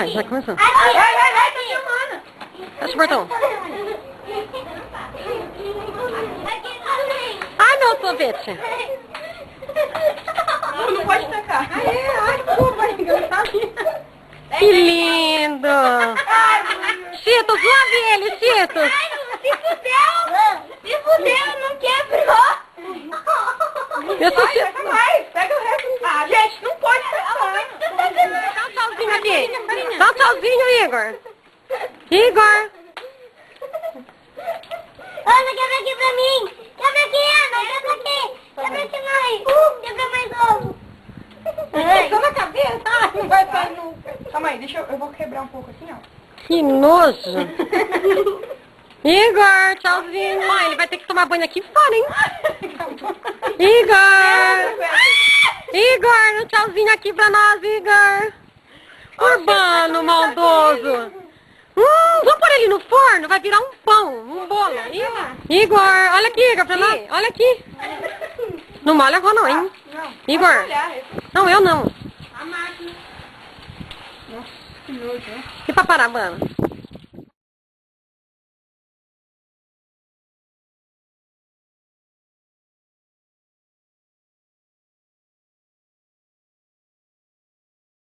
vai começando. Vai, tô chamando. Fecha o portão. Ai, meu sorvete. Não pode tacar. Ai, desculpa, engraçadinha. Que lindo. Cheetos, lave ele, Cheetos. Se fudeu, não quebrou. Eu sou Cheetos. Vai, pega o resto. Ah, gente, não pode tacar. Dá um tchauzinho aqui. Dá um tchauzinho, Igor. Igor. Ana, quebra aqui pra mim! Quebra aqui, Ana! Quebra aqui! Quebra aqui mais! Quebra mais ovo! Só na cabeça? Ai, não vai sair nunca. Calma aí, eu vou quebrar um pouco assim, ó. Que nojo. Igor, tchauzinho. Mãe, ele vai ter que tomar banho aqui fora, hein? Igor. Igor, um tchauzinho aqui pra nós, Igor. Urbano, maldoso. Vamos pôr ele no forno, vai virar um pão, um bolo. Igor, olha aqui, Igor, pra nós. Olha aqui. Não molha a avó não, hein? Igor. Não, eu não. A máquina. Nossa, que nojo, né? E pra parar, mano?